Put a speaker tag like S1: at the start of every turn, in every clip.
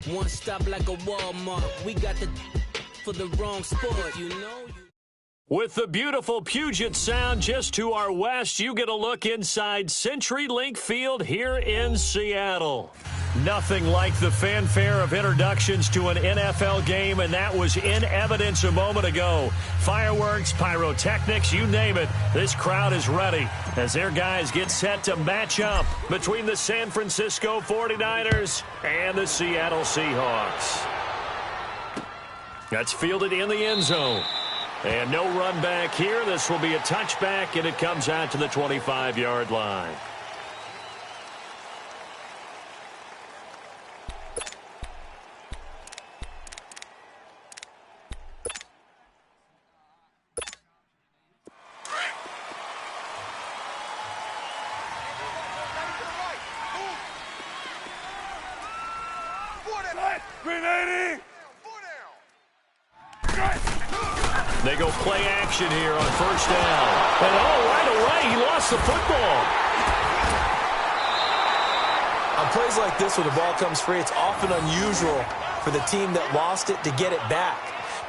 S1: One stop like a Walmart. We got the for the wrong sport, you know.
S2: With the beautiful Puget Sound just to our west, you get a look inside CenturyLink Field here in Seattle. Nothing like the fanfare of introductions to an NFL game, and that was in evidence a moment ago. Fireworks, pyrotechnics, you name it. This crowd is ready as their guys get set to match up between the San Francisco 49ers and the Seattle Seahawks. That's fielded in the end zone. And no run back here. This will be a touchback, and it comes out to the 25-yard line. They go play action here on first down. And right away, he lost the football.
S3: On plays like this, when the ball comes free, it's often unusual for the team that lost it to get it back.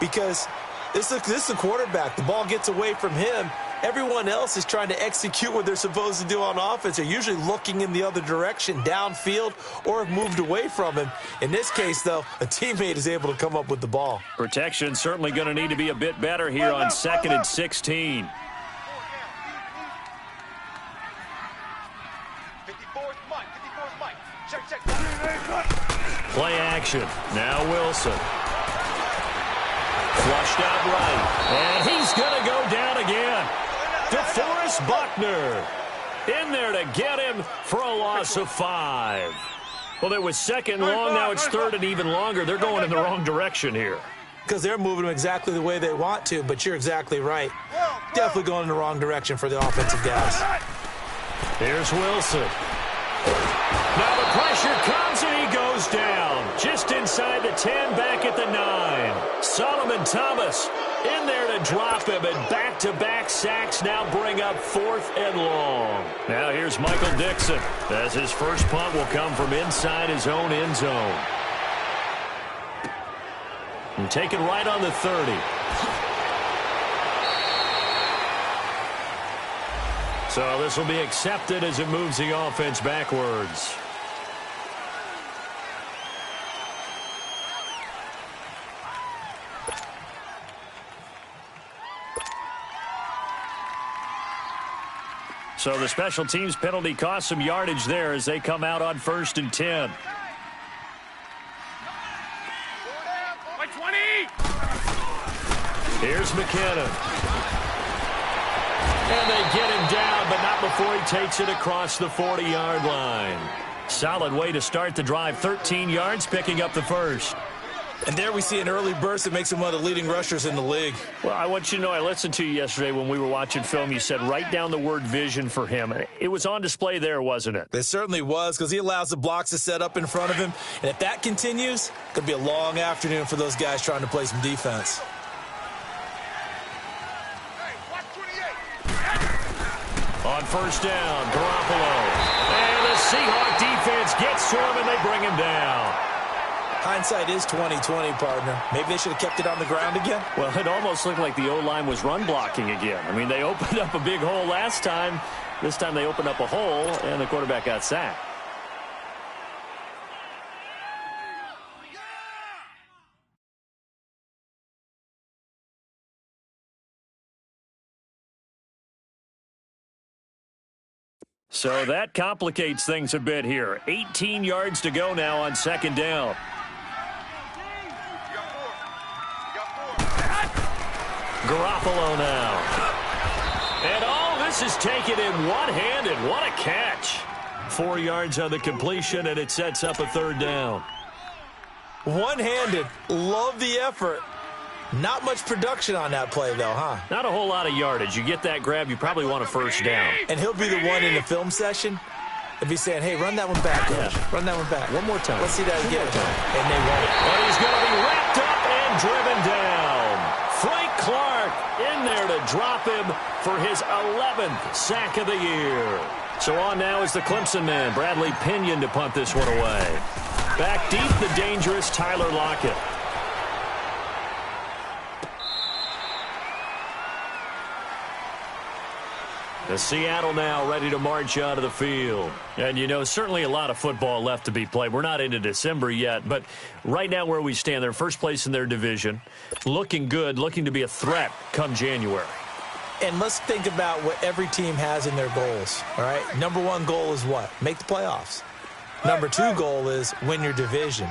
S3: Because this is a quarterback. The ball gets away from him. Everyone else is trying to execute what they're supposed to do on offense. They're usually looking in the other direction, downfield, or have moved away from him. In this case, though, a teammate is able to come up with the ball.
S2: Protection certainly going to need to be a bit better here on 2nd and 16.
S4: 54's Mike. Check.
S2: Play action. Now Wilson. Flushed out right. And he's going to go down again. DeForest Buckner in there to get him for a loss of 5. Well, it was second long. Now it's third and even longer. They're going in the wrong direction here.
S3: Because they're moving them exactly the way they want to, but you're exactly right. Definitely going in the wrong direction for the offensive guys.
S2: Here's Wilson. Now the pressure comes and he goes down. Just inside the 10, back at the 9. Solomon Thomas in there to drop him, and back-to-back sacks now bring up 4th and long. Now here's Michael Dixon as his first punt will come from inside his own end zone. And taken right on the 30. So this will be accepted as it moves the offense backwards. So the special teams penalty cost some yardage there as they come out on 1st and 10. Here's McKinnon. And they get him down, but not before he takes it across the 40-yard line. Solid way to start the drive. 13 yards, picking up the first.
S3: And there we see an early burst that makes him one of the leading rushers in the league.
S2: Well, I want you to know, I listened to you yesterday when we were watching film. You said write down the word vision for him. It was on display there, wasn't it?
S3: It certainly was, because he allows the blocks to set up in front of him. And if that continues, it's going to be a long afternoon for those guys trying to play some defense.
S2: On first down, Garoppolo. And the Seahawk defense gets to him, and they bring him down.
S3: Hindsight is 20/20, partner. Maybe they should have kept it on the ground again.
S2: Well, it almost looked like the O-line was run blocking again. I mean, they opened up a big hole last time. This time they opened up a hole, and the quarterback got sacked. So that complicates things a bit here. 18 yards to go now on 2nd down. Garoppolo now. And all this is taken in one-handed. What a catch. 4 yards on the completion, and it sets up a 3rd down.
S3: One-handed. Love the effort. Not much production on that play, though, huh?
S2: Not a whole lot of yardage. You get that grab, you probably want a 1st down.
S3: And he'll be the one in the film session and be saying, hey, run that one back, coach.
S2: Yeah.
S3: Run that one back.
S2: One more time.
S3: Let's see that again. And they won't.
S2: But he's going to be wrapped up and driven down. Frank Clark in there to drop him for his 11th sack of the year. So on now is the Clemson man, Bradley Pinion, to punt this one away. Back deep, the dangerous Tyler Lockett. The Seattle now ready to march out of the field. And, you know, certainly a lot of football left to be played. We're not into December yet, but right now where we stand, they're first place in their division. Looking good, looking to be a threat come January.
S3: And let's think about what every team has in their goals, all right? Number one goal is what? Make the playoffs. Number two goal is win your division.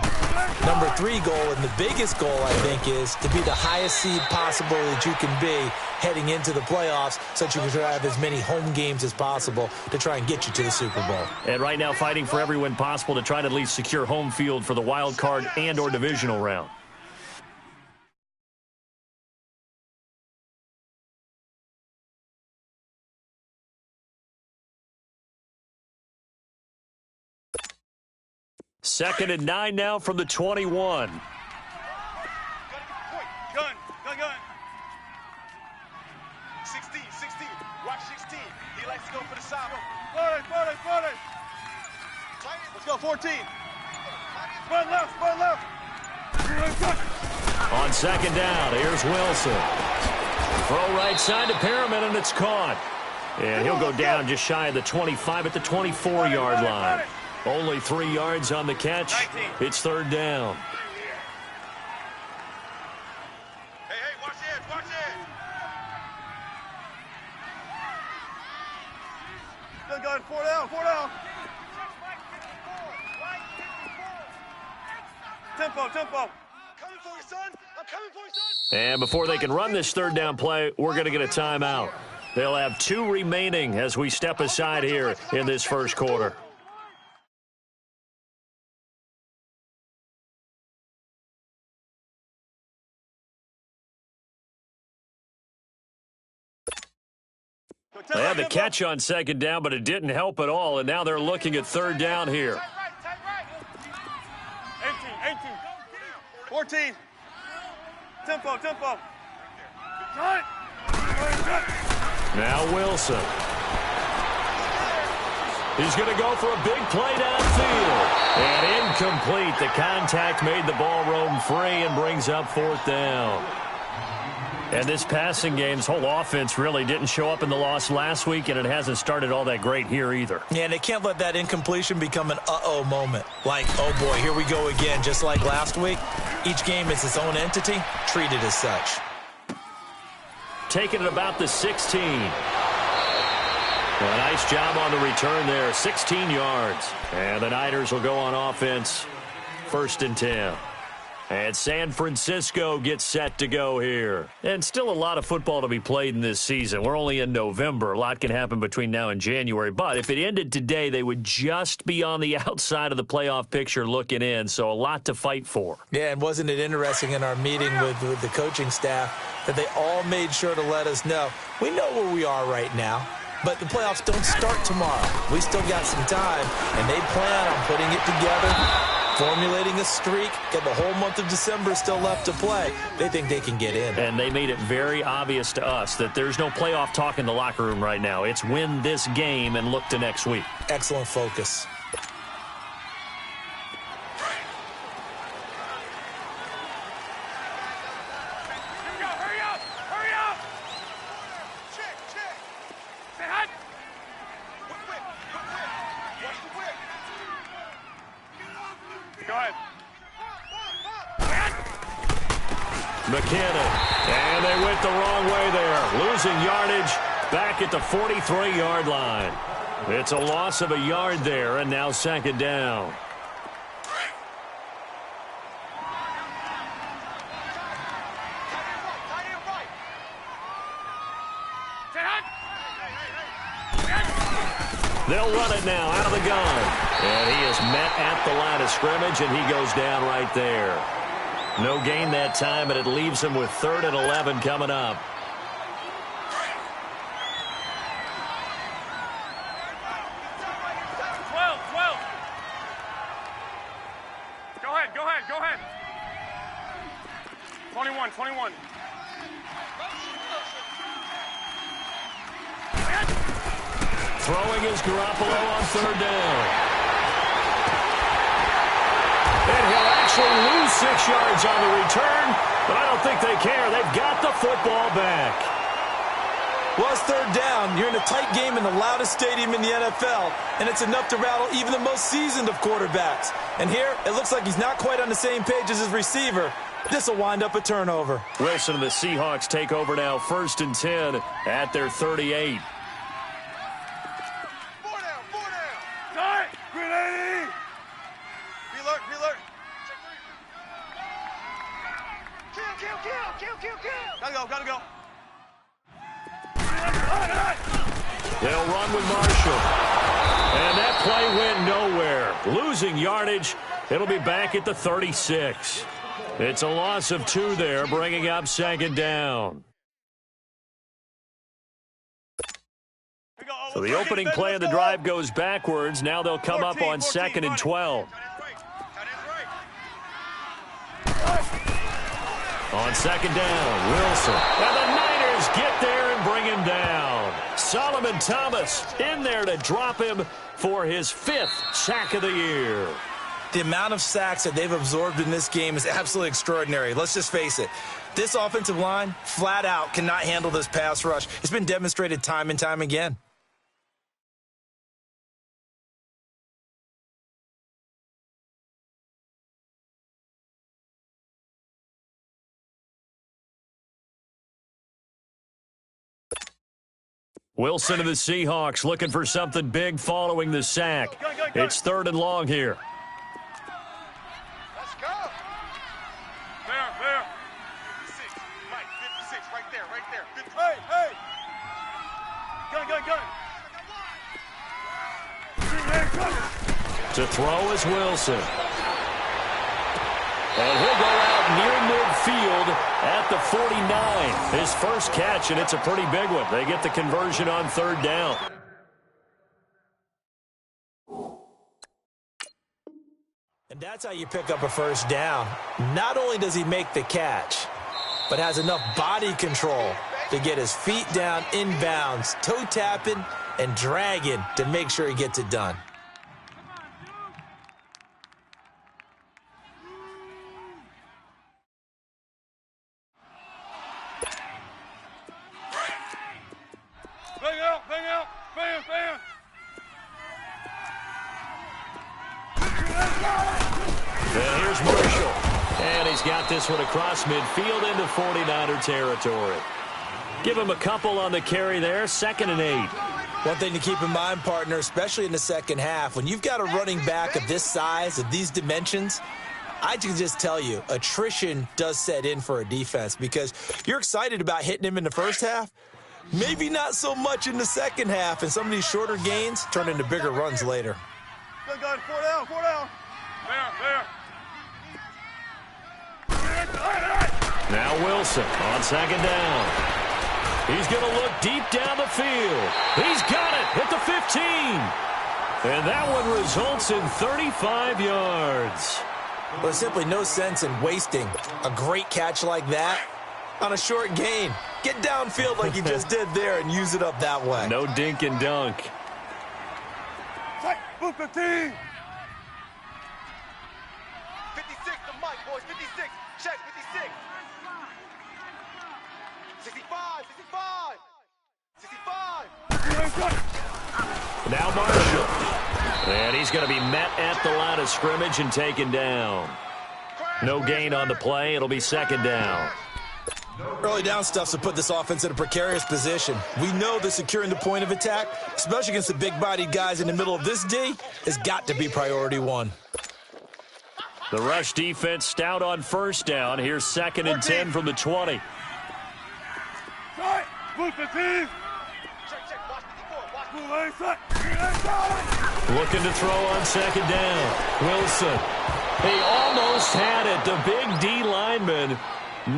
S3: Number three goal, and the biggest goal, I think, is to be the highest seed possible that you can be heading into the playoffs so that you can have as many home games as possible to try and get you to the Super Bowl.
S2: And right now fighting for every win possible to try to at least secure home field for the wild card and or divisional round. Second and 9 now from the 21.
S4: Gun. Gun. 16. Watch 16. He likes to go for the side. 40. Let's go 14. Spun left.
S2: On second down, here's Wilson. Throw right side to Perriman, and it's caught. And he'll go down just shy of the 25 at the 24-yard line. Only 3 yards on the catch.
S4: 19.
S2: It's third down.
S4: Hey, watch it. Good gun, 4 down. Tempo. Coming for you, son. I'm coming for you, son.
S2: And before they can run this third down play, we're going to get a timeout. They'll have 2 remaining as we step aside here in this first quarter. They had the catch on second down, but it didn't help at all, and now they're looking at third down here.
S4: 18. 14. Tempo.
S2: Now Wilson. He's going to go for a big play downfield. And incomplete. The contact made the ball roam free and brings up fourth down. And this passing game's whole offense really didn't show up in the loss last week, and it hasn't started all that great here either.
S3: Yeah, and they can't let that incompletion become an uh-oh moment. Like, oh boy, here we go again, just like last week. Each game is its own entity, treat it as such.
S2: Taking it about the 16. A nice job on the return there, 16 yards. And the Niners will go on offense, first and 10. And San Francisco gets set to go here. And still a lot of football to be played in this season. We're only in November. A lot can happen between now and January. But if it ended today, they would just be on the outside of the playoff picture looking in. So a lot to fight for.
S3: Yeah, and wasn't it interesting in our meeting with the coaching staff that they all made sure to let us know, we know where we are right now, but the playoffs don't start tomorrow. We still got some time, and they plan on putting it together, formulating a streak, got the whole month of December still left to play. They think they can get in.
S2: And they made it very obvious to us that there's no playoff talk in the locker room right now. It's win this game and look to next week.
S3: Excellent focus.
S4: Hurry up! Check! Say hot! Quick! Watch the whip! Go ahead.
S2: McKinnon, and they went the wrong way there. Losing yardage back at the 43-yard line. It's a loss of a yard there, and now second down. They'll run it now out of the gun. And he is met at the line of scrimmage, and he goes down right there. No gain that time, and it leaves him with 3rd and 11 coming up.
S4: Go ahead. 21.
S2: Throwing is Garoppolo on 3rd down. actually lose 6 yards on the return, but I don't think they care. They've got the football back.
S3: Well, it's third down. You're in a tight game in the loudest stadium in the NFL, and it's enough to rattle even the most seasoned of quarterbacks. And here, it looks like he's not quite on the same page as his receiver. This will wind up a turnover.
S2: Wilson and the Seahawks take over now, 1st and 10 at their 38.
S4: 4 down, 4 down. Tight. 380. Be alert, be alert. Kill. Gotta go.
S2: They'll run with Marshall. And that play went nowhere. Losing yardage. It'll be back at the 36. It's a loss of 2 there, bringing up 2nd down. So the opening play of the drive goes backwards. Now they'll come up on 2nd and 12. On 2nd down, Wilson. And the Niners get there and bring him down. Solomon Thomas in there to drop him for his 5th sack of the year.
S3: The amount of sacks that they've absorbed in this game is absolutely extraordinary. Let's just face it. This offensive line, flat out, cannot handle this pass rush. It's been demonstrated time and time again.
S2: Wilson and the Seahawks looking for something big following the sack. It's 3rd and long here.
S4: Let's go. Fair. 56. Mike, 56. Right there. 50. Hey. Gun.
S2: To throw is Wilson. And he'll go out near midfield at the 49. His first catch, and it's a pretty big one. They get the conversion on 3rd down.
S3: And that's how you pick up a first down. Not only does he make the catch, but has enough body control to get his feet down inbounds, toe tapping and dragging to make sure he gets it done.
S4: Bang.
S2: And here's Marshall. And he's got this one across midfield into 49er territory. Give him a couple on the carry there, 2nd and 8.
S3: One thing to keep in mind, partner, especially in the second half, when you've got a running back of this size, of these dimensions, I can just tell you, attrition does set in for a defense because you're excited about hitting him in the first half. Maybe not so much in the second half, and some of these shorter gains turn into bigger runs later.
S4: Good, 4 down. Fair.
S2: Now Wilson on 2nd down. He's going to look deep down the field. He's got it at the 15. And that one results in 35 yards.
S3: Well, there's simply no sense in wasting a great catch like that on a short gain. Get downfield like he just did there and use it up that way.
S2: No dink and dunk.
S4: Tight, move 15. 56 to Mike, boys. 56. Check, 56. 65.
S2: Now Marshall. And he's going to be met at the line of scrimmage and taken down. No gain on the play. It'll be 2nd down.
S3: Early down stuffs to put this offense in a precarious position. We know that securing the point of attack, especially against the big-bodied guys in the middle of this D, has got to be priority 1.
S2: The rush defense stout on 1st down. Here's 2nd and 10 from the 20.
S4: Tight, move 15. Check, watch 54,
S2: Looking to throw on 2nd down. Wilson. He almost had it. The big D lineman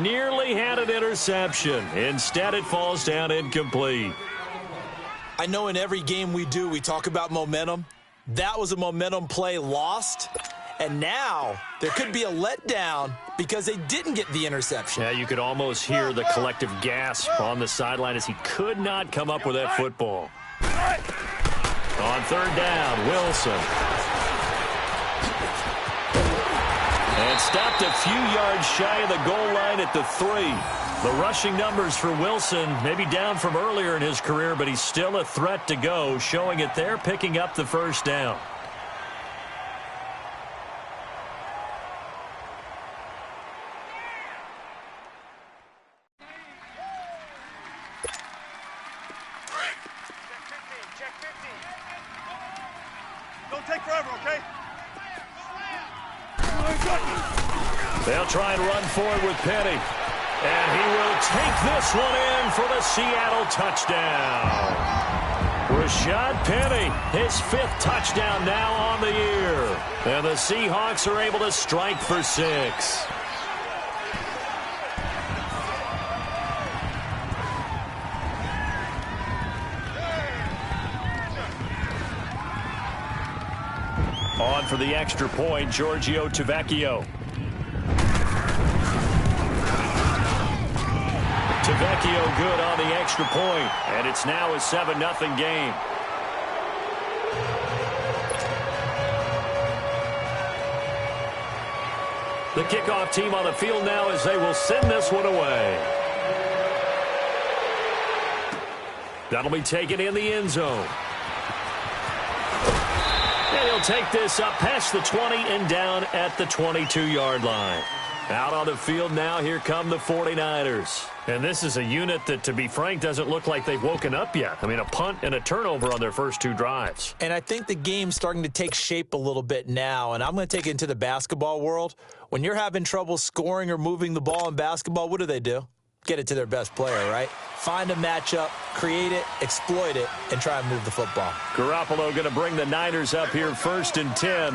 S2: nearly had an interception. Instead, it falls down incomplete.
S3: I know in every game we do, we talk about momentum. That was a momentum play lost. And now there could be a letdown because they didn't get the interception.
S2: Yeah, you could almost hear the collective gasp on the sideline as he could not come up with that football. On 3rd down, Wilson. And stopped a few yards shy of the goal line at the 3. The rushing numbers for Wilson maybe down from earlier in his career, but he's still a threat to go, showing it there, picking up the first down.
S4: Check 15. Don't take forever, okay?
S2: They'll try and run forward with Penny. And he will take this one in for the Seattle touchdown. Rashad Penny, his 5th touchdown now on the year. And the Seahawks are able to strike for 6. On for the extra point, Giorgio Tavecchio. Tavecchio good on the extra point, and it's now a 7-0 game. The kickoff team on the field now as they will send this one away. That'll be taken in the end zone. And he'll take this up past the 20 and down at the 22-yard line. Out on the field now, here come the 49ers. And this is a unit that, to be frank, doesn't look like they've woken up yet. I mean, a punt and a turnover on their first 2 drives.
S3: And I think the game's starting to take shape a little bit now, and I'm going to take it into the basketball world. When you're having trouble scoring or moving the ball in basketball, what do? Get it to their best player, right? Find a matchup, create it, exploit it, and try and move the football.
S2: Garoppolo going to bring the Niners up here 1st and 10.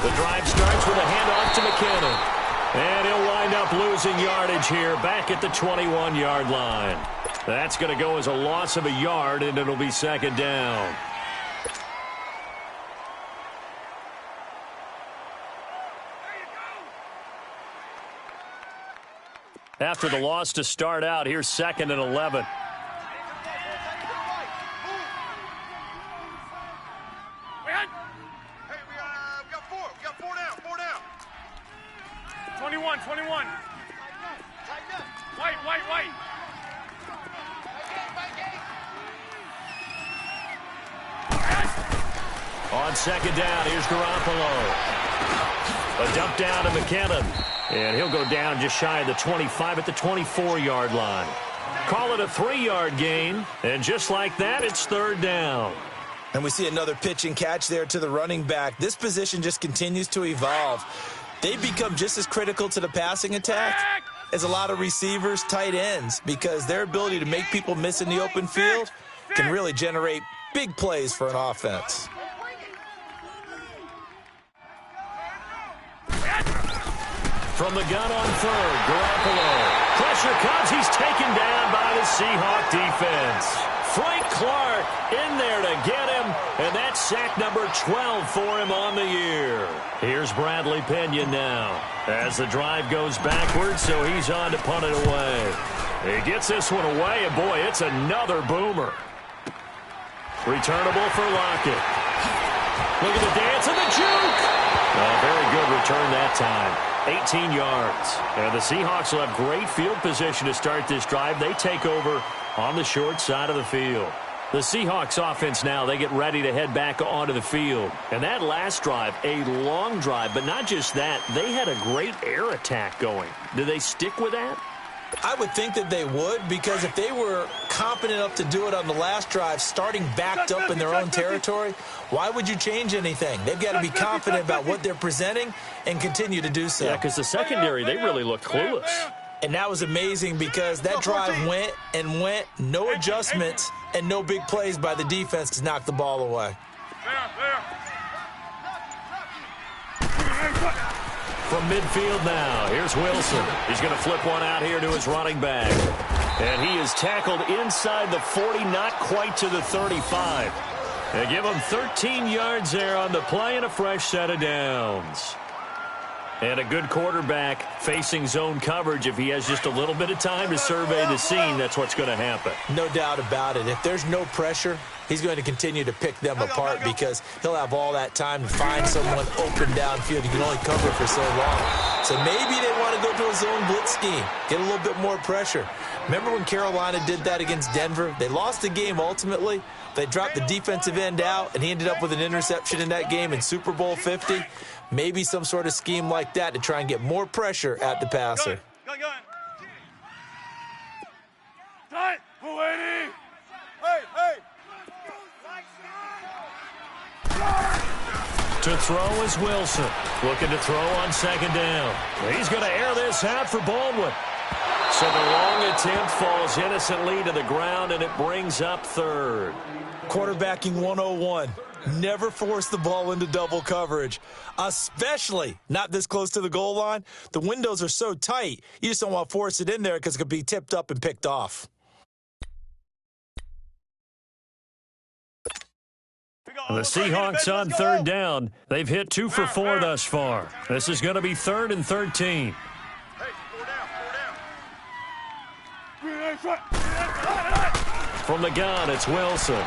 S2: The drive starts with a handoff to McKinnon. And he'll wind up losing yardage here back at the 21-yard line. That's going to go as a loss of a yard, and it'll be 2nd down. After the loss to start out, here's 2nd and 11.
S4: Hey, we got 4. We got 4 down. 4 down. 21. White.
S2: On 2nd down, here's Garoppolo. A dump down to McKinnon. And he'll go down just shy of the 25 at the 24-yard line. Call it a 3-yard gain. And just like that, it's 3rd down.
S3: And we see another pitch and catch there to the running back. This position just continues to evolve. They become just as critical to the passing attack as a lot of receivers, tight ends, because their ability to make people miss in the open field can really generate big plays for an offense.
S2: From the gun on 3rd, Garoppolo. Pressure comes. He's taken down by the Seahawk defense. Frank Clark in there to get him, and that's sack number 12 for him on the year. Here's Bradley Pinion now as the drive goes backwards, so he's on to punt it away. He gets this one away, and boy, it's another boomer. Returnable for Lockett. Look at the dance and the juke. Oh, very good return that time. 18 yards. And the Seahawks will have great field position to start this drive. They take over on the short side of the field. The Seahawks offense now, they get ready to head back onto the field. And that last drive, a long drive, but not just that, they had a great air attack going. Do they stick with that?
S3: I would think that they would, because if they were competent enough to do it on the last drive, starting backed up in their own territory, why would you change anything? They've got to be confident about what they're presenting and continue to do so.
S2: Yeah, because the secondary, they really looked clueless.
S3: And that was amazing because that drive went and went, no adjustments, and no big plays by the defense to knock the ball away.
S2: From midfield now, here's Wilson. He's going to flip one out here to his running back. And he is tackled inside the 40, not quite to the 35. They give him 13 yards there on the play and a fresh set of downs. And a good quarterback facing zone coverage. If he has just a little bit of time to survey the scene, that's what's going to happen.
S3: No doubt about it. If there's no pressure, he's going to continue to pick them apart because he'll have all that time to find someone open downfield. You can only cover for so long. So maybe they want to go to a zone blitz scheme, get a little bit more pressure. Remember when Carolina did that against Denver? They lost the game ultimately. They dropped the defensive end out, and he ended up with an interception in that game in Super Bowl 50. Maybe some sort of scheme like that to try and get more pressure at the passer.
S4: Go. Tight. Waiting. Hey.
S2: To throw is Wilson. Looking to throw on second down. He's going to air this out for Baldwin. So the long attempt falls innocently to the ground, and it brings up third.
S3: Quarterbacking 101. Never force the ball into double coverage, especially not this close to the goal line. The windows are so tight, you just don't want to force it in there because it could be tipped up and picked off.
S2: The Seahawks on third down. They've hit 2 for 4 thus far. This is going to be 3rd and 13. From the gun, it's Wilson.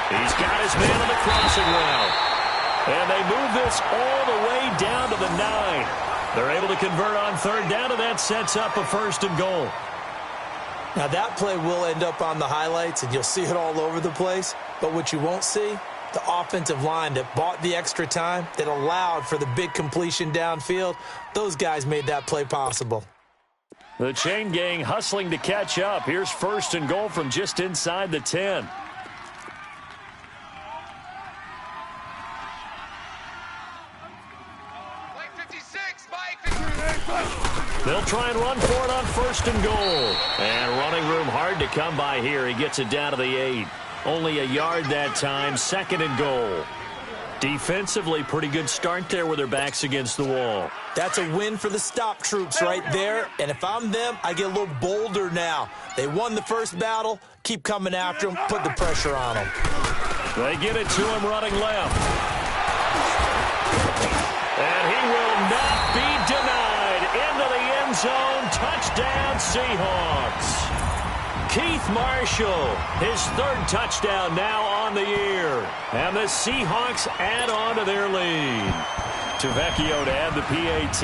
S2: He's got his man on the crossing route. And they move this all the way down to the 9. They're able to convert on third down, and that sets up a 1st and goal.
S3: Now, that play will end up on the highlights, and you'll see it all over the place. But what you won't see, the offensive line that bought the extra time, that allowed for the big completion downfield, those guys made that play possible.
S2: The chain gang hustling to catch up. Here's 1st and goal from just inside the 10. They'll try and run for it on 1st and goal. And running room hard to come by here. He gets it down to the 8. Only a yard that time. 2nd and goal. Defensively, pretty good start there with their backs against the wall.
S3: That's a win for the stop troops right there. And if I'm them, I get a little bolder now. They won the first battle. Keep coming after them. Put the pressure on them.
S2: They get it to him running left. And he will not be denied. Into the end zone. Touchdown, Seahawks. Keith Marshall, his 3rd touchdown now on the year. And the Seahawks add on to their lead. Tavecchio to add the PAT.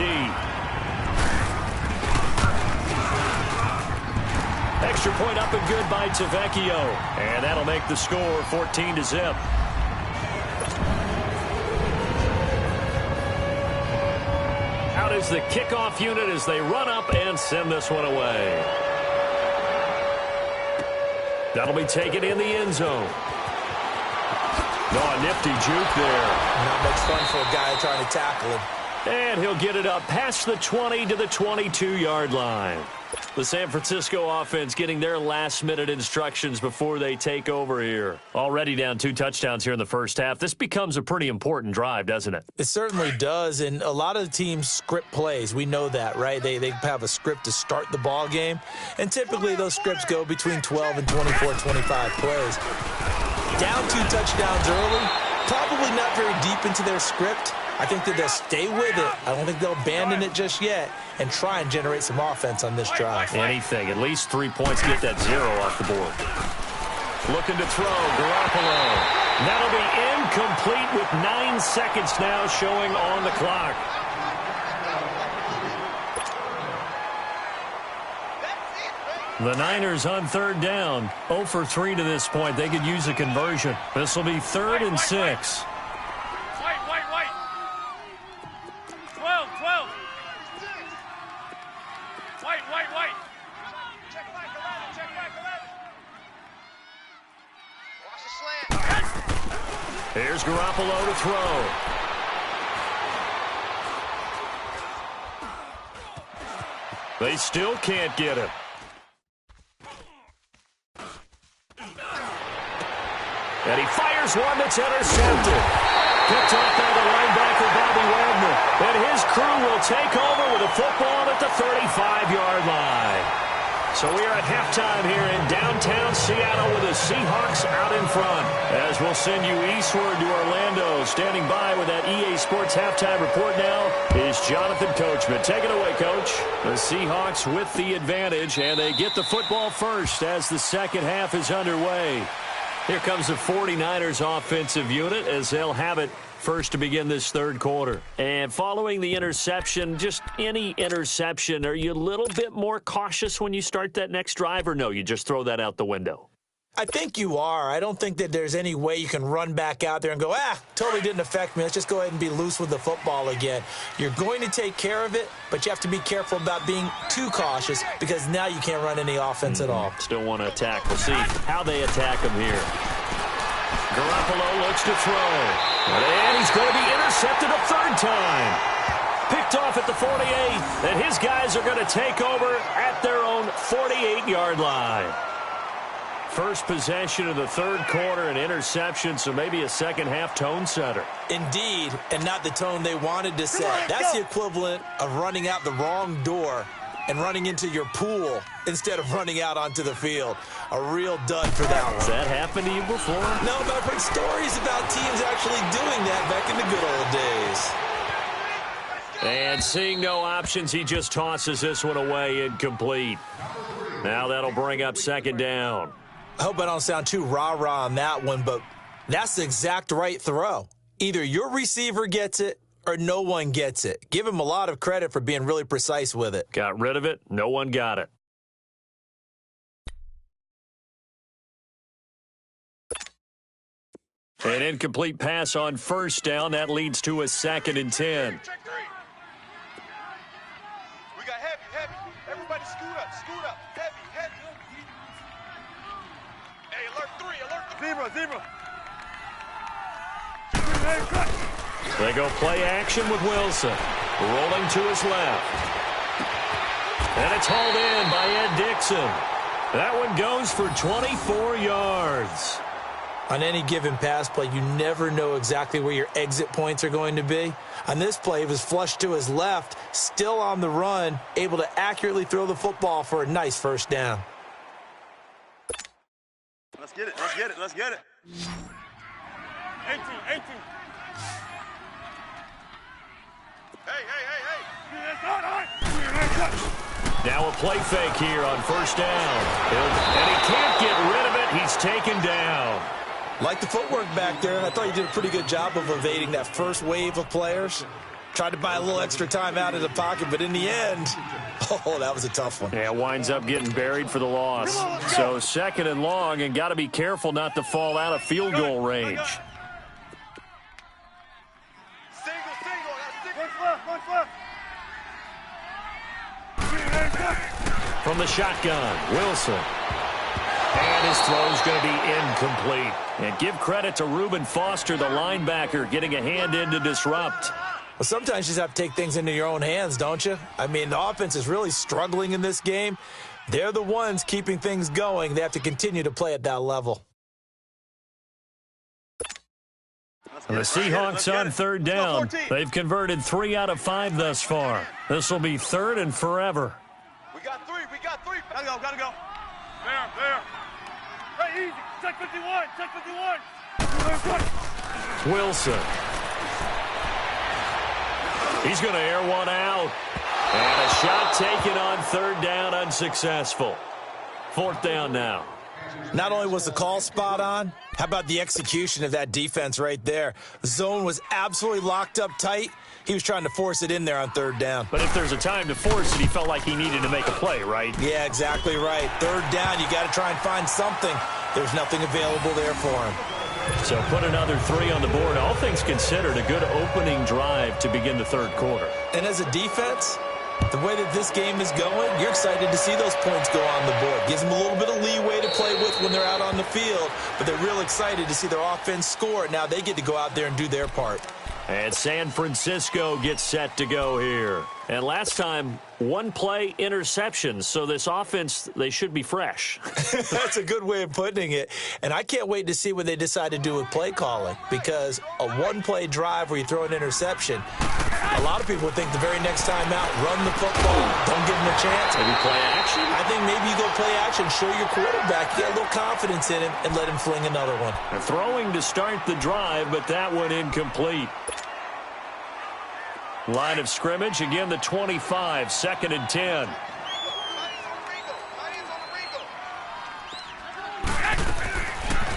S2: Extra point up and good by Tavecchio. And that'll make the score 14-0. Out is the kickoff unit as they run up and send this one away. That'll be taken in the end zone. No, a nifty juke there.
S3: Not much fun for a guy trying to tackle him.
S2: And he'll get it up past the 20 to the 22-yard line. The San Francisco offense getting their last-minute instructions before they take over here. Already down 2 touchdowns here in the first half. This becomes a pretty important drive, doesn't it?
S3: It certainly does, and a lot of the teams script plays. We know that, right? They have a script to start the ball game, and typically those scripts go between 12 and 24, 25 plays. Down 2 touchdowns early, probably not very deep into their script. I think that they'll stay with it. I don't think they'll abandon it just yet and try and generate some offense on this drive.
S2: Anything. At least 3 points. Get that 0 off the board. Looking to throw. Garoppolo. That'll be incomplete with 9 seconds now showing on the clock. The Niners on third down. 0 for 3 to this point. They could use a conversion. This will be 3rd and 6. Here's Garoppolo to throw. They still can't get him. And he fires one that's intercepted. Picked off by the linebacker, Bobby Wagner. And his crew will take over with a football at the 35-yard line. So we are at halftime here in downtown Seattle with the Seahawks out in front. As we'll send you eastward to Orlando. Standing by with that EA Sports halftime report now is Jonathan Coachman. Take it away, Coach. The Seahawks with the advantage, and they get the football first as the second half is underway. Here comes the 49ers offensive unit as they'll have it first to begin this third quarter. And following the interception, just any interception, are you a little bit more cautious when you start that next drive, or no, you just throw that out the window?
S3: I think you are. I don't think that there's any way you can run back out there and go, totally didn't affect me. Let's just go ahead and be loose with the football again. You're going to take care of it, but you have to be careful about being too cautious because now you can't run any offense at all.
S2: Still want to attack. We'll see how they attack him here. Garoppolo looks to throw. And he's going to be intercepted a third time. Picked off at the 48. And his guys are going to take over at their own 48-yard line. First possession of the third quarter, an interception, so maybe a second-half tone setter.
S3: Indeed, and not the tone they wanted to set. That's the equivalent of running out the wrong door and running into your pool instead of running out onto the field. A real dud for that one.
S2: Has that happened to you before?
S3: No, but I've heard stories about teams actually doing that back in the good old days.
S2: And seeing no options, he just tosses this one away incomplete. Now that'll bring up second down.
S3: I hope I don't sound too rah-rah on that one, but that's the exact right throw. Either your receiver gets it or no one gets it. Give him a lot of credit for being really precise with it.
S2: Got rid of it. No one got it. An incomplete pass on first down. That leads to a 2nd and 10.
S4: Check 3. We got heavy. Everybody scoot up. Heavy. Hey, alert 3. Zebra.
S2: They go play action with Wilson. Rolling to his left. And it's hauled in by Ed Dixon. That one goes for 24 yards.
S3: On any given pass play, you never know exactly where your exit points are going to be. On this play, it was flushed to his left, still on the run, able to accurately throw the football for a nice first down.
S4: Let's get it. 18. Hey.
S2: Now a play fake here on first down. And he can't get rid of it. He's taken down.
S3: Like the footwork back there, I thought you did a pretty good job of evading that first wave of players. Tried to buy a little extra time out of the pocket, but in the end, that was a tough one.
S2: Yeah, winds up getting buried for the loss. So 2nd and long, and got to be careful not to fall out of field goal range.
S4: Single. One left.
S2: From the shotgun, Wilson. And his throw's going to be incomplete. And give credit to Reuben Foster, the linebacker, getting a hand in to disrupt.
S3: Well, sometimes you just have to take things into your own hands, don't you? I mean, the offense is really struggling in this game. They're the ones keeping things going. They have to continue to play at that level.
S2: The Seahawks on third down. They've converted 3 out of 5 thus far. This will be 3rd and forever.
S4: We got 3. Gotta go. There. Right, easy. Check 51.
S2: Wilson. He's going to air one out. And a shot taken on third down, unsuccessful. 4th down now.
S3: Not only was the call spot on, how about the execution of that defense right there? The zone was absolutely locked up tight. He was trying to force it in there on third down.
S2: But if there's a time to force it, he felt like he needed to make a play, right?
S3: Yeah, exactly right. Third down, you got to try and find something. There's nothing available there for him.
S2: So put another 3 on the board. All things considered, a good opening drive to begin the third quarter.
S3: And as a defense, the way that this game is going, you're excited to see those points go on the board. Gives them a little bit of leeway to play with when they're out on the field, but they're real excited to see their offense score. Now they get to go out there and do their part.
S2: And San Francisco gets set to go here. And last time, 1 play interception. So this offense, they should be fresh.
S3: That's a good way of putting it. And I can't wait to see what they decide to do with play calling, because a 1-play drive where you throw an interception, a A lot of people would think the very next time out, run the football, don't give him a chance.
S2: Maybe play action?
S3: I think maybe you go play action, show your quarterback, get a little confidence in him, and let him fling another one.
S2: They're throwing to start the drive, but that one incomplete. Line of scrimmage, again the 25, 2nd and 10.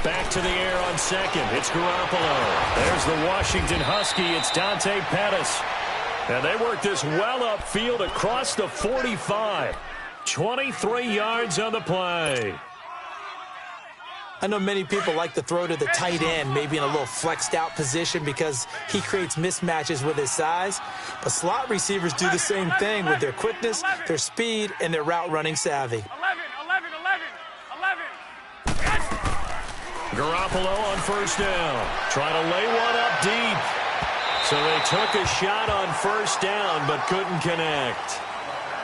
S2: Back to the air on second. It's Garoppolo. There's the Washington Husky. It's Dante Pettis. And they work this well upfield across the 45. 23 yards on the play.
S3: I know many people like to throw to the tight end, maybe in a little flexed out position because he creates mismatches with his size. But slot receivers do the same thing with their quickness, their speed, and their route running savvy.
S4: 11.
S2: Garoppolo on first down. Trying to lay one up deep. So they took a shot on first down but couldn't connect.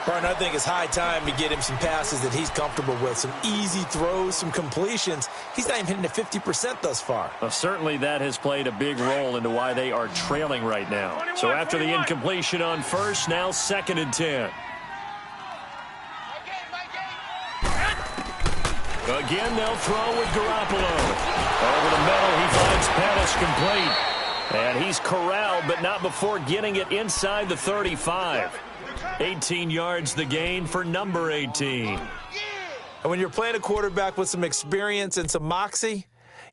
S3: Barton, I think it's high time to get him some passes that he's comfortable with. Some easy throws, some completions. He's not even hitting at 50% thus far.
S2: Well, certainly that has played a big role into why they are trailing right now. So after the incompletion on first, now 2nd and 10. Again, they'll throw with Garoppolo. Over the middle, he finds Pettis complete. And he's corralled, but not before getting it inside the 35. 18 yards the gain for number 18.
S3: And when you're playing a quarterback with some experience and some moxie,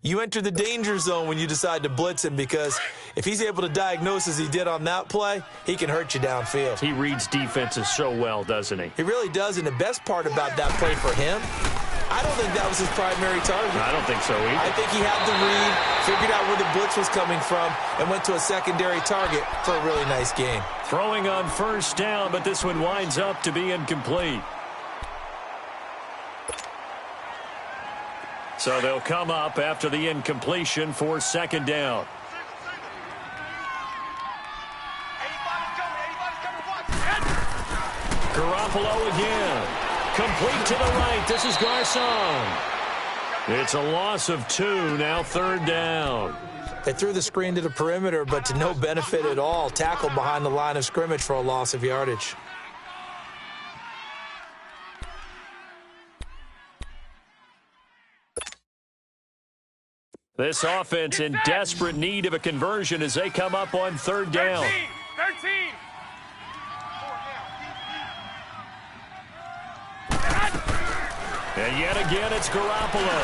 S3: you enter the danger zone when you decide to blitz him, because if he's able to diagnose as he did on that play, he can hurt you downfield.
S2: He reads defenses so well, doesn't he?
S3: He really does, and the best part about that play for him, I don't think that was his primary target.
S2: I don't think so either.
S3: I think he had the read, figured out where the blitz was coming from, and went to a secondary target for a really nice game.
S2: Throwing on first down, but this one winds up to be incomplete. So they'll come up after the incompletion for 2nd down. Garoppolo again. Complete to the right. This is Garcon. It's a loss of 2, now 3rd down.
S3: They threw the screen to the perimeter, but to no benefit at all. Tackled behind the line of scrimmage for a loss of yardage.
S2: This offense in desperate need of a conversion as they come up on 3rd down.
S4: 13.
S2: And yet again, it's Garoppolo.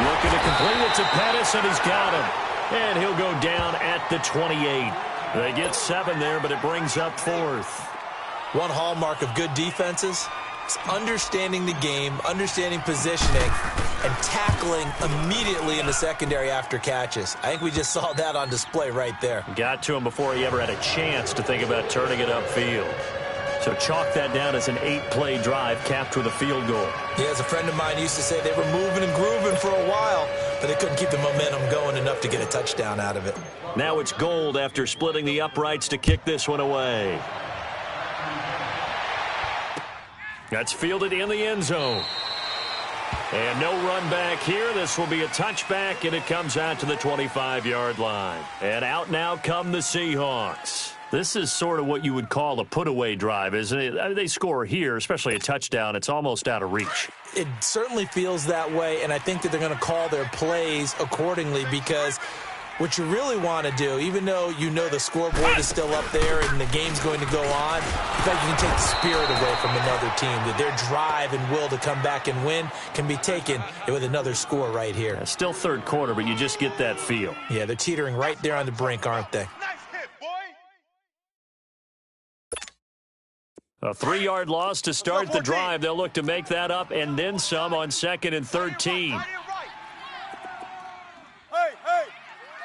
S2: Looking to complete it to Pettis, and he's got him. And he'll go down at the 28. They get 7 there, but it brings up 4th.
S3: One hallmark of good defenses is understanding the game, understanding positioning, and tackling immediately in the secondary after catches. I think we just saw that on display right there.
S2: Got to him before he ever had a chance to think about turning it upfield. So chalk that down as an 8-play drive capped with a field goal.
S3: Yeah, as a friend of mine used to say, they were moving and grooving for a while, but they couldn't keep the momentum going enough to get a touchdown out of it.
S2: Now it's Gold after splitting the uprights to kick this one away. That's fielded in the end zone. And no run back here. This will be a touchback, and it comes out to the 25-yard line. And out now come the Seahawks. This is sort of what you would call a put-away drive, isn't it? I mean, they score here, especially a touchdown. It's almost out of reach.
S3: It certainly feels that way, and I think that they're going to call their plays accordingly, because what you really want to do, even though you know the scoreboard is still up there and the game's going to go on, in fact, you can take the spirit away from another team. That their drive and will to come back and win can be taken with another score right here.
S2: Yeah, still 3rd quarter, but you just get that feel.
S3: Yeah, they're teetering right there on the brink, aren't they?
S2: A 3-yard loss to start the drive. They'll look to make that up and then some on 2nd and 13.
S4: Hey.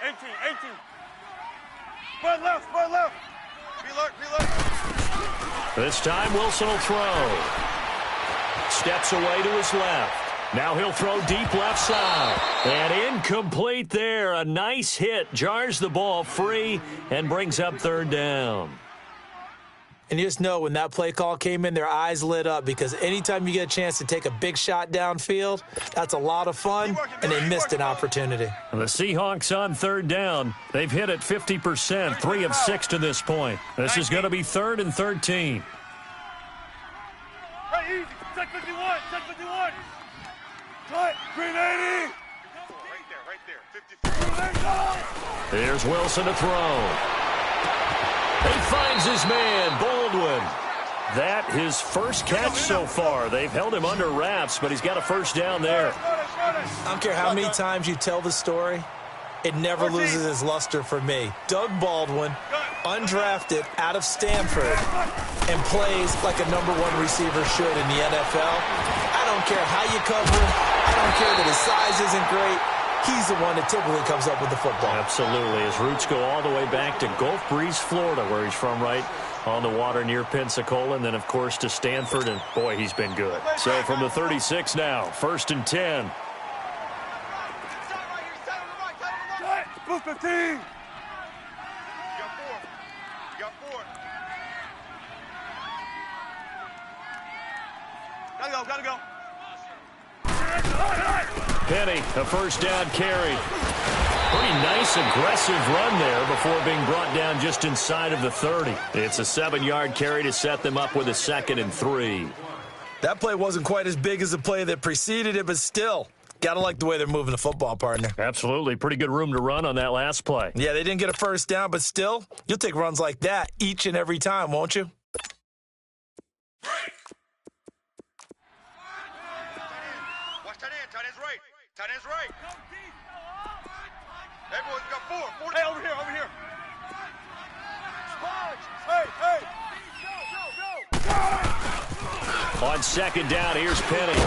S4: 18. Spread left. Be alert.
S2: This time Wilson will throw. Steps away to his left. Now he'll throw deep left side. And incomplete there. A nice hit. Jars the ball free and brings up 3rd down.
S3: And you just know when that play call came in, their eyes lit up because anytime you get a chance to take a big shot downfield, that's a lot of fun, and they missed an opportunity.
S2: The Seahawks on third down. They've hit it 50%, 3 of 6 to this point. This is going to be 3rd and 13.
S4: Right, easy. Check 51. Check 51. Cut. Green 80. Right there. 53.
S2: Here's Wilson to throw. He finds his man, Baldwin. That his first catch so far. They've held him under wraps, but he's got a first down there.
S3: I don't care how many times you tell the story, it never loses its luster for me. Doug Baldwin, undrafted out of Stanford, and plays like a #1 receiver should in the NFL. I don't care how you cover him. I don't care that his size isn't great. He's the one that typically comes up with the football.
S2: Absolutely. His roots go all the way back to Gulf Breeze, Florida, where he's from, right on the water near Pensacola, and then, of course, to Stanford, and, boy, he's been good. So from the 36 now, 1st and 10.
S4: Move 15. You got 4. You got 4. Gotta go.
S2: Penny, a first down carry. Pretty nice, aggressive run there before being brought down just inside of the 30. It's a 7-yard carry to set them up with a 2nd and 3.
S3: That play wasn't quite as big as the play that preceded it, but still, gotta like the way they're moving the football, partner.
S2: Absolutely. Pretty good room to run on that last play.
S3: Yeah, they didn't get a first down, but still, you'll take runs like that each and every time, won't you?
S4: Watch tight end. Tight end's right. Tight end's right. Everyone's got 4. Hey, over here. Sponge. Hey. Go.
S2: On 2nd down, here's Penny.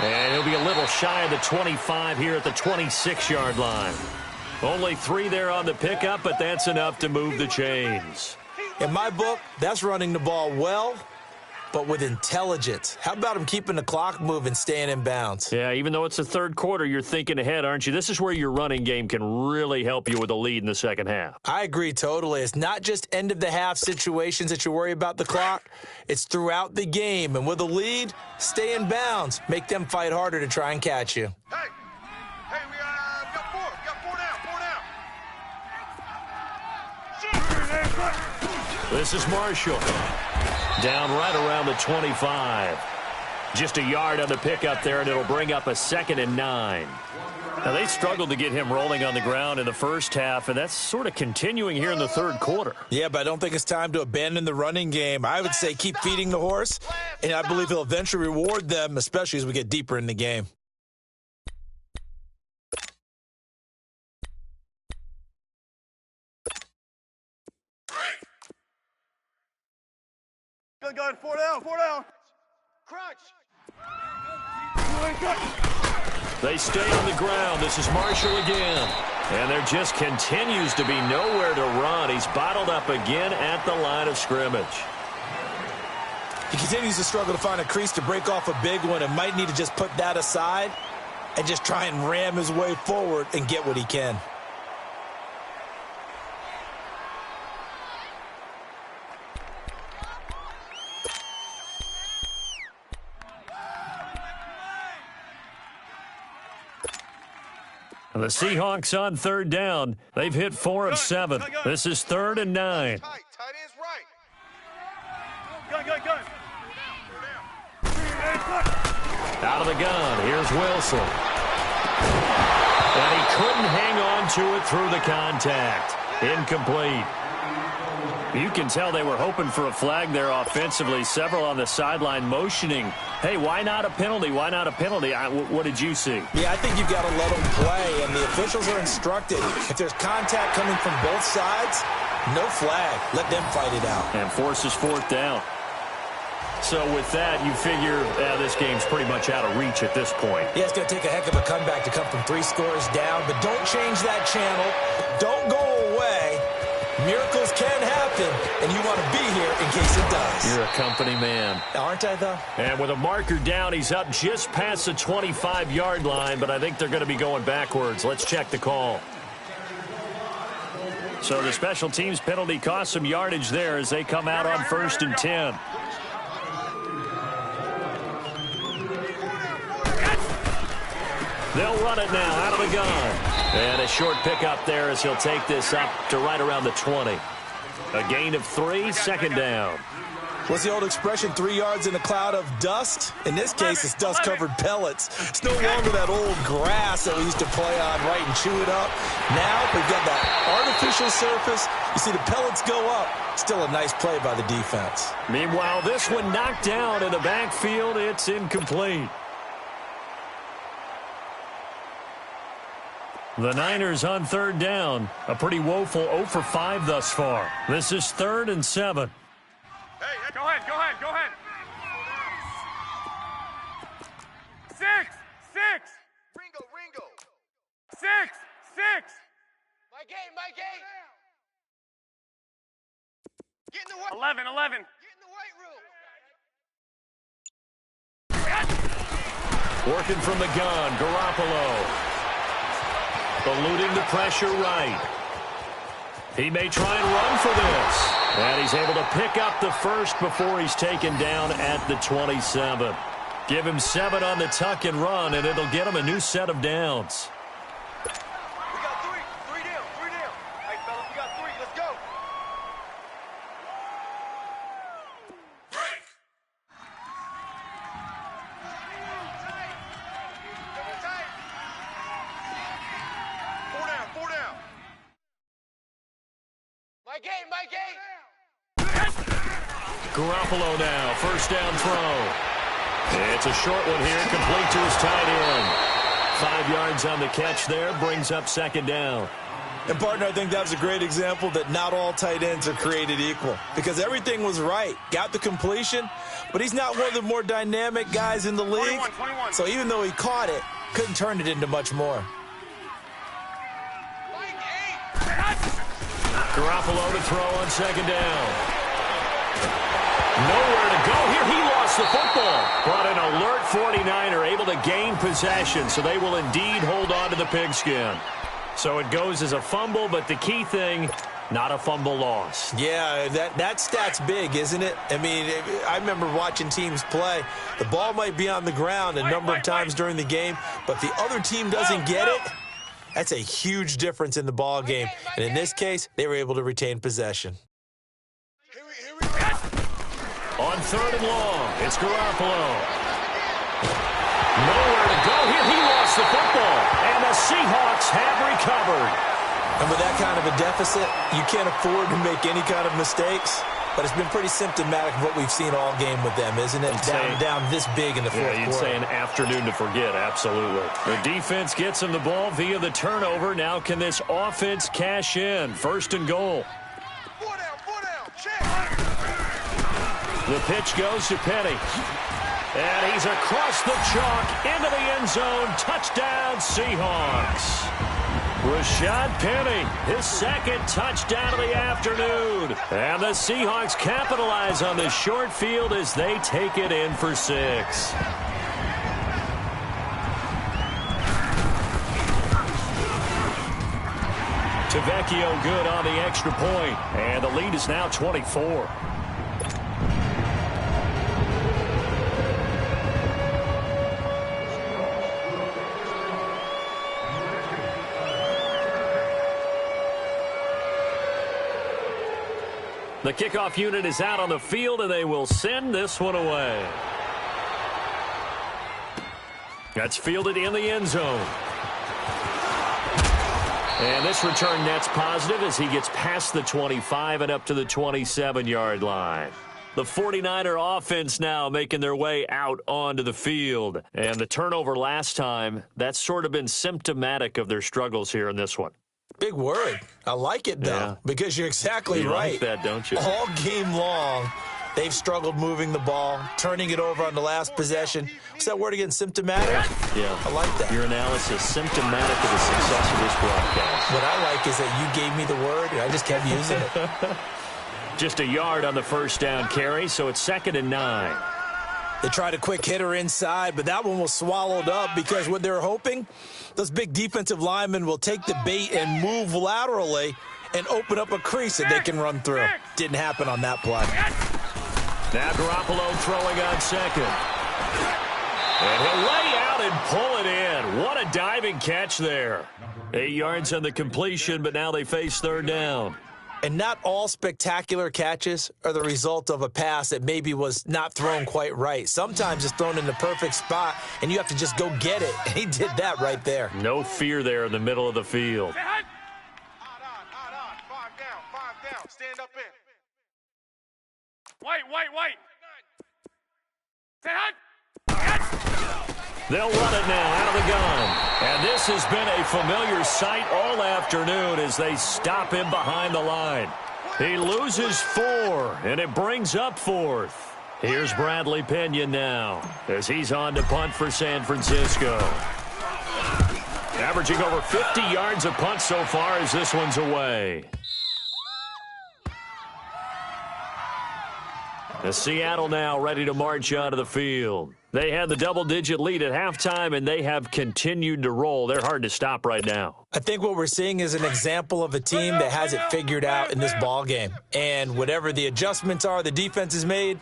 S2: And he'll be a little shy of the 25 here at the 26-yard line. Only 3 there on the pickup, but that's enough to move the chains.
S3: In my book, that's running the ball well, but with intelligence. How about him keeping the clock moving, staying in bounds?
S2: Yeah, even though it's the 3rd quarter, you're thinking ahead, aren't you? This is where your running game can really help you with a lead in the second half.
S3: I agree totally. It's not just end-of-the-half situations that you worry about the clock. It's throughout the game. And with a lead, stay in bounds. Make them fight harder to try and catch you.
S4: Hey, we got 4. We got 4 now.
S2: This is Marshall. Down right around the 25. Just a yard on the pickup there, and it'll bring up a 2nd and 9. Now, they struggled to get him rolling on the ground in the first half, and that's sort of continuing here in the 3rd quarter.
S3: Yeah, but I don't think it's time to abandon the running game. I would say keep feeding the horse, and I believe he'll eventually reward them, especially as we get deeper in the game.
S4: Good. 4 down. Crunch.
S2: They stay on the ground. This is Marshall again. And there just continues to be nowhere to run. He's bottled up again at the line of scrimmage.
S3: He continues to struggle to find a crease to break off a big one and might need to just put that aside and just try and ram his way forward and get what he can.
S2: The Seahawks on 3rd down. They've hit 4 of 7. This is 3rd and 9.
S4: Tight end's right. Gun.
S2: Out of the gun, here's Wilson. And he couldn't hang on to it through the contact. Incomplete. You can tell they were hoping for a flag there offensively. Several on the sideline motioning, hey, why not a penalty? Why not a penalty? What did you see?
S3: Yeah, I think you've got to let them play, and the officials are instructed. If there's contact coming from both sides, no flag. Let them fight it out.
S2: And forces 4th down. So with that, you figure this game's pretty much out of reach at this point.
S3: Yeah, it's going to take a heck of a comeback to come from 3 scores down, but don't change that channel. Don't go away. Miracles can happen, and you want to be here in case it does.
S2: You're a company man.
S3: Aren't I, though?
S2: And with a marker down, he's up just past the 25-yard line, but I think they're going to be going backwards. Let's check the call. So the special teams penalty cost some yardage there as they come out on 1st and 10. They'll run it now out of the gun. And a short pickup there as he'll take this up to right around the 20. A gain of 3, 2nd down.
S3: What's the old expression, 3 yards in a cloud of dust? In this case, it's dust-covered pellets. It's no longer that old grass that we used to play on, right, and chew it up. Now we've got that artificial surface. You see the pellets go up. Still a nice play by the defense.
S2: Meanwhile, this one knocked down in the backfield. It's incomplete. The Niners on 3rd down. A pretty woeful 0 for 5 thus far. This is 3rd and 7.
S4: Hey, go ahead. 6. Ringo. 6. My game. Get in the white. 11. Get in the white room.
S2: Working from the gun, Garoppolo. Eluding the pressure right. He may try and run for this. And he's able to pick up the first before he's taken down at the 27. Give him 7 on the tuck and run, and it'll get him a new set of downs.
S4: We got 3. 3 down. Hey, fellas, we got 3. Let's go. Tight. 4 down. My game.
S2: Garoppolo now, 1st down throw. It's a short one here, complete to his tight end. 5 yards on the catch there, brings up 2nd down.
S3: And, partner, I think that was a great example that not all tight ends are created equal because everything was right. Got the completion, but he's not one of the more dynamic guys in the league.
S4: 21.
S3: So even though he caught it, couldn't turn it into much more.
S2: Garoppolo to throw on 2nd down. Nowhere to go here. He lost the football. But an alert 49er able to gain possession, so they will indeed hold on to the pigskin. So it goes as a fumble, but the key thing, not a fumble loss.
S3: Yeah, that stat's big, isn't it? I mean, I remember watching teams play. The ball might be on the ground a number of times during the game, but the other team doesn't get it. That's a huge difference in the ball game. And in this case, they were able to retain possession.
S2: On 3rd and long, it's Garoppolo. Nowhere to go here. He lost the football. And the Seahawks have recovered.
S3: And with that kind of a deficit, you can't afford to make any kind of mistakes. But it's been pretty symptomatic of what we've seen all game with them, isn't it? Down this big in the fourth quarter.
S2: Yeah, you'd say an afternoon to forget, absolutely. The defense gets him the ball via the turnover. Now can this offense cash in? 1st and goal.
S4: 4 down. Check.
S2: The pitch goes to Penny. And he's across the chalk into the end zone. Touchdown, Seahawks. Rashad Penny, his 2nd touchdown of the afternoon. And the Seahawks capitalize on this short field as they take it in for 6. Tavecchio good on the extra point. And the lead is now 24. The kickoff unit is out on the field, and they will send this one away. That's fielded in the end zone. And this return net's positive as he gets past the 25 and up to the 27-yard line. The 49er offense now making their way out onto the field. And the turnover last time, that's sort of been symptomatic of their struggles here in this one.
S3: Big word. I like it, though, because you're exactly right.
S2: You like that, don't you?
S3: All game long, they've struggled moving the ball, turning it over on the last possession. What's that word again? Symptomatic?
S2: Yeah.
S3: I like that.
S2: Your analysis, symptomatic of the success of this broadcast.
S3: What I like is that you gave me the word, and I just kept using it.
S2: Just a yard on the 1st down carry, so it's 2nd and 9.
S3: They tried a quick hitter inside, but that one was swallowed up because what they're hoping, those big defensive linemen will take the bait and move laterally and open up a crease that they can run through. Didn't happen on that play.
S2: Now Garoppolo throwing on second. And he'll lay out and pull it in. What a diving catch there. 8 yards on the completion, but now they face third down.
S3: And not all spectacular catches are the result of a pass that maybe was not thrown quite right. Sometimes it's thrown in the perfect spot, and you have to just go get it. And he did that right there.
S2: No fear there in the middle of the field.
S4: Odd on. 5 down. Stand up in. White. Stand hot.
S2: They'll run it now out of the gun. And this has been a familiar sight all afternoon as they stop him behind the line. He loses 4, and it brings up 4th. Here's Bradley Pinion now as he's on to punt for San Francisco. Averaging over 50 yards a punt so far as this one's away. The Seattle now ready to march onto the field. They had the double-digit lead at halftime, and they have continued to roll. They're hard to stop right now.
S3: I think what we're seeing is an example of a team that has it figured out in this ball game. And whatever the adjustments are the defense has made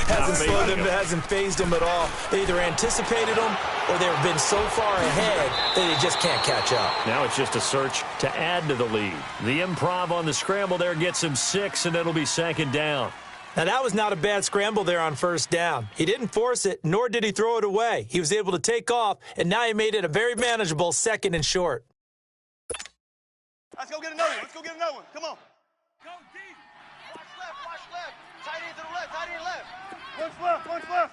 S3: hasn't phased them at all. They either anticipated them or they've been so far ahead that they just can't catch up.
S2: Now it's just a search to add to the lead. The improv on the scramble there gets him 6, and it'll be second down.
S3: Now, that was not a bad scramble there on first down. He didn't force it, nor did he throw it away. He was able to take off, and now he made it a very manageable 2nd and short.
S4: Let's go get another one. Come on. Go deep. Watch left. Tight end to the left. One's left.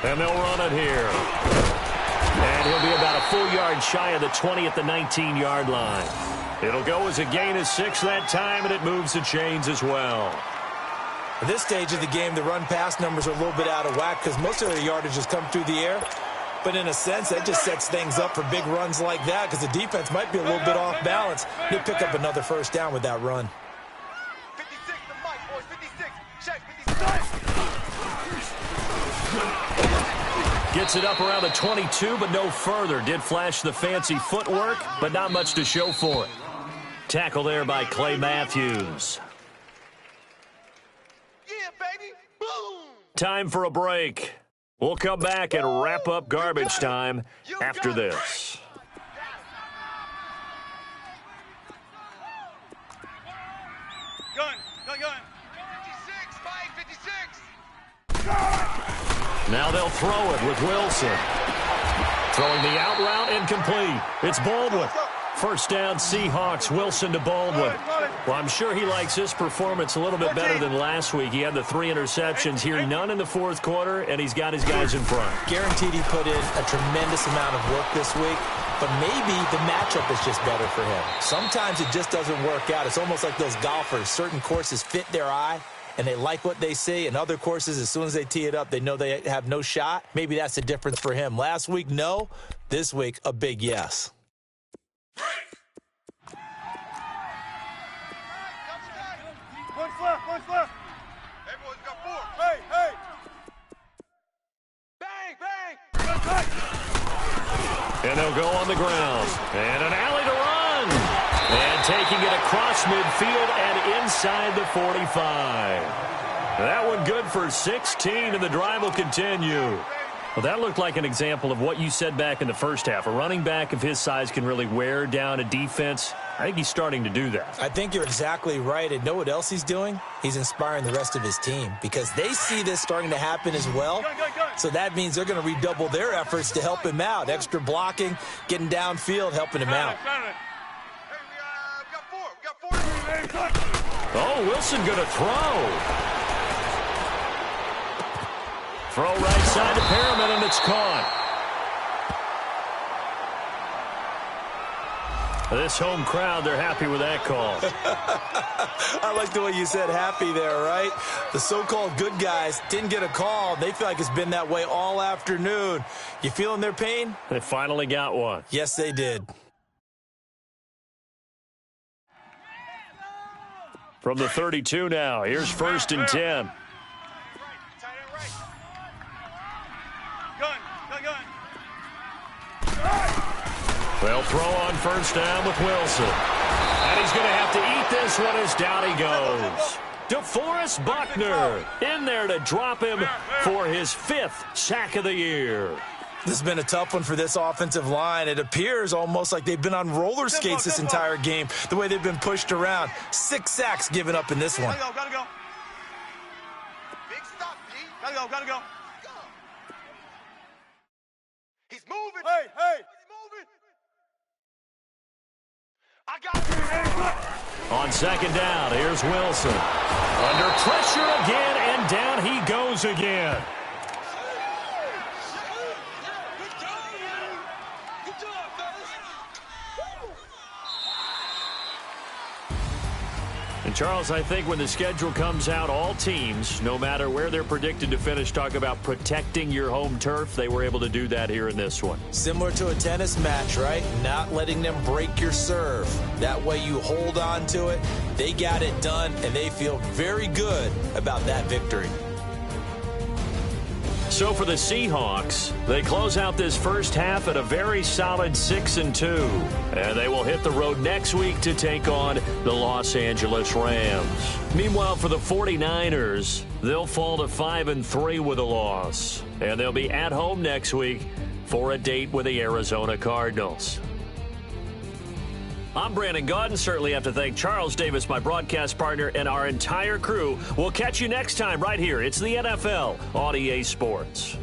S2: And they'll run it here. And he'll be about a full yard shy of the 20 at the 19-yard line. It'll go as a gain of 6 that time, and it moves the chains as well.
S3: At this stage of the game, the run-pass numbers are a little bit out of whack because most of their yardage has come through the air. But in a sense, that just sets things up for big runs like that because the defense might be a little bit off balance. They'll pick up another first down with that run.
S4: 56, the mic, boys. 56. Check, 56.
S2: Gets it up around the 22, but no further. Did flash the fancy footwork, but not much to show for it. Tackle there by Clay Matthews.
S4: Yeah, baby. Boom.
S2: Time for a break. We'll come back and wrap up garbage time after this.
S4: Gun. 56, Mike, 56.
S2: Now they'll throw it with Wilson. Throwing the out route incomplete. It's Baldwin. First down, Seahawks. Wilson to Baldwin. Well, I'm sure he likes his performance a little bit better than last week. He had the 3 interceptions here, none in the fourth quarter, and he's got his guys in front.
S3: Guaranteed he put in a tremendous amount of work this week, but maybe the matchup is just better for him. Sometimes it just doesn't work out. It's almost like those golfers. Certain courses fit their eye, and they like what they see. And other courses, as soon as they tee it up, they know they have no shot. Maybe that's the difference for him. Last week, no. This week, a big yes.
S4: One's left. Hey, boys, we got 4. Hey. Bang.
S2: And they'll go on the ground. And an alley to run. And taking it across midfield and inside the 45. That one good for 16, and the drive will continue. Well, that looked like an example of what you said back in the first half. A running back of his size can really wear down a defense. I think he's starting to do that.
S3: I think you're exactly right. And know what else he's doing? He's inspiring the rest of his team because they see this starting to happen as well. So that means they're going to redouble their efforts to help him out. Extra blocking, getting downfield, helping him out.
S4: We got 4.
S2: Oh, Wilson going to throw. Throw right side to Perriman, and it's caught. This home crowd, they're happy with that call.
S3: I like the way you said happy there, right? The so-called good guys didn't get a call. They feel like it's been that way all afternoon. You feeling their pain?
S2: They finally got one.
S3: Yes, they did.
S2: From the 32 now, here's 1st and 10. They'll throw on first down with Wilson. And he's going to have to eat this one as down he goes. DeForest Buckner in there to drop him for his 5th sack of the year.
S3: This has been a tough one for this offensive line. It appears almost like they've been on roller skates this entire game, the way they've been pushed around. 6 sacks given up in this one.
S4: Gotta go. Big stop, Pete. Gotta go. He's moving. Hey. He's moving. I got it.
S2: On second down, here's Wilson. Under pressure again, and down he goes again. And Charles, I think when the schedule comes out, all teams, no matter where they're predicted to finish, talk about protecting your home turf. They were able to do that here in this one.
S3: Similar to a tennis match, right? Not letting them break your serve. That way you hold on to it. They got it done, and they feel very good about that victory.
S2: So for the Seahawks, they close out this first half at a very solid 6-2. And they will hit the road next week to take on the Los Angeles Rams. Meanwhile, for the 49ers, they'll fall to 5-3 with a loss. And they'll be at home next week for a date with the Arizona Cardinals. I'm Brandon Gaudin. Certainly have to thank Charles Davis, my broadcast partner, and our entire crew. We'll catch you next time right here. It's the NFL on EA Sports.